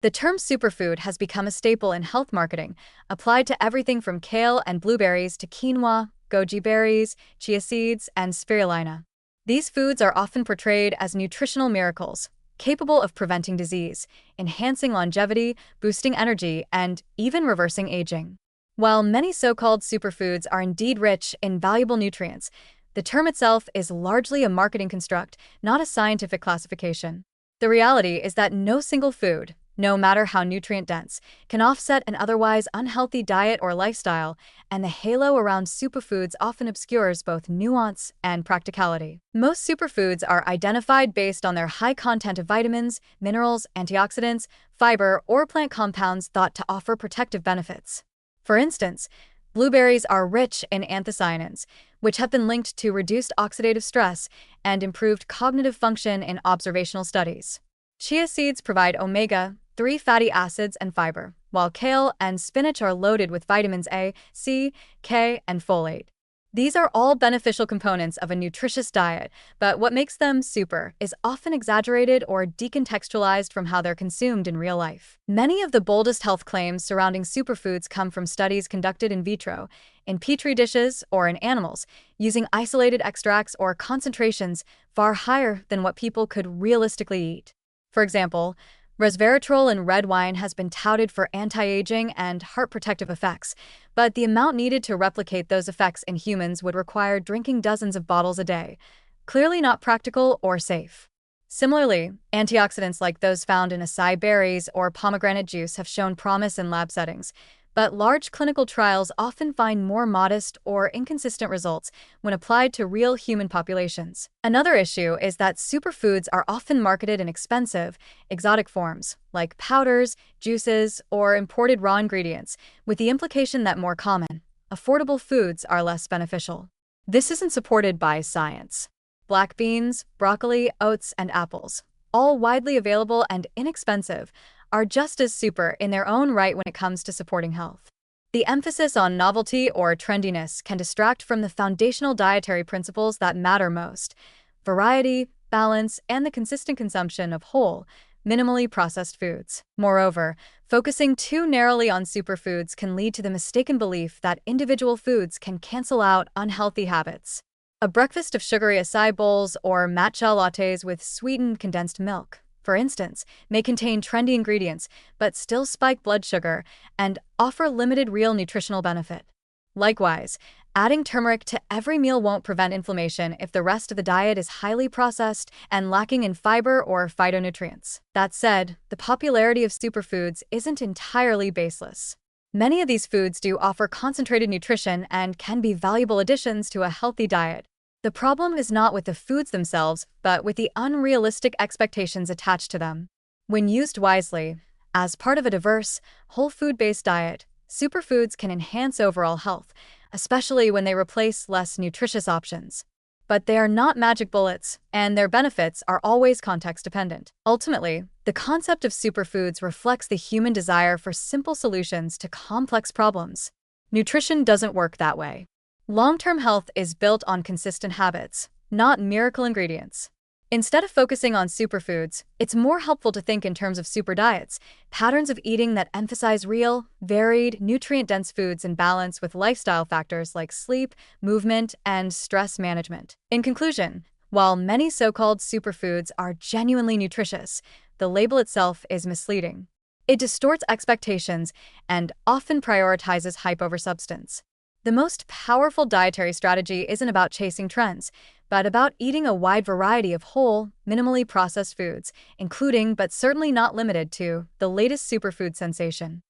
The term superfood has become a staple in health marketing, applied to everything from kale and blueberries to quinoa, goji berries, chia seeds, and spirulina. These foods are often portrayed as nutritional miracles, capable of preventing disease, enhancing longevity, boosting energy, and even reversing aging. While many so-called superfoods are indeed rich in valuable nutrients, the term itself is largely a marketing construct, not a scientific classification. The reality is that no single food, no matter how nutrient-dense, can offset an otherwise unhealthy diet or lifestyle, and the halo around superfoods often obscures both nuance and practicality. Most superfoods are identified based on their high content of vitamins, minerals, antioxidants, fiber, or plant compounds thought to offer protective benefits. For instance, blueberries are rich in anthocyanins, which have been linked to reduced oxidative stress and improved cognitive function in observational studies. Chia seeds provide omega-3 fatty acids and fiber, while kale and spinach are loaded with vitamins A, C, K, and folate. These are all beneficial components of a nutritious diet, but what makes them super is often exaggerated or decontextualized from how they're consumed in real life. Many of the boldest health claims surrounding superfoods come from studies conducted in vitro, in petri dishes, or in animals, using isolated extracts or concentrations far higher than what people could realistically eat. For example, resveratrol in red wine has been touted for anti-aging and heart protective effects, but the amount needed to replicate those effects in humans would require drinking dozens of bottles a day, clearly not practical or safe. Similarly, antioxidants like those found in acai berries or pomegranate juice have shown promise in lab settings, but large clinical trials often find more modest or inconsistent results when applied to real human populations. Another issue is that superfoods are often marketed in expensive, exotic forms, like powders, juices, or imported raw ingredients, with the implication that more common, affordable foods are less beneficial. This isn't supported by science. Black beans, broccoli, oats, and apples, all widely available and inexpensive, are just as super in their own right when it comes to supporting health. The emphasis on novelty or trendiness can distract from the foundational dietary principles that matter most: variety, balance, and the consistent consumption of whole, minimally processed foods. Moreover, focusing too narrowly on superfoods can lead to the mistaken belief that individual foods can cancel out unhealthy habits. A breakfast of sugary acai bowls or matcha lattes with sweetened condensed milk, for instance, may contain trendy ingredients but still spike blood sugar and offer limited real nutritional benefit. Likewise, adding turmeric to every meal won't prevent inflammation if the rest of the diet is highly processed and lacking in fiber or phytonutrients. That said, the popularity of superfoods isn't entirely baseless. Many of these foods do offer concentrated nutrition and can be valuable additions to a healthy diet. The problem is not with the foods themselves, but with the unrealistic expectations attached to them. When used wisely, as part of a diverse, whole food-based diet, superfoods can enhance overall health, especially when they replace less nutritious options. But they are not magic bullets, and their benefits are always context-dependent. Ultimately, the concept of superfoods reflects the human desire for simple solutions to complex problems. Nutrition doesn't work that way. Long-term health is built on consistent habits, not miracle ingredients. Instead of focusing on superfoods, it's more helpful to think in terms of super diets, patterns of eating that emphasize real, varied, nutrient-dense foods in balance with lifestyle factors like sleep, movement, and stress management. In conclusion, while many so-called superfoods are genuinely nutritious, the label itself is misleading. It distorts expectations and often prioritizes hype over substance. The most powerful dietary strategy isn't about chasing trends, but about eating a wide variety of whole, minimally processed foods, including but certainly not limited to the latest superfood sensation.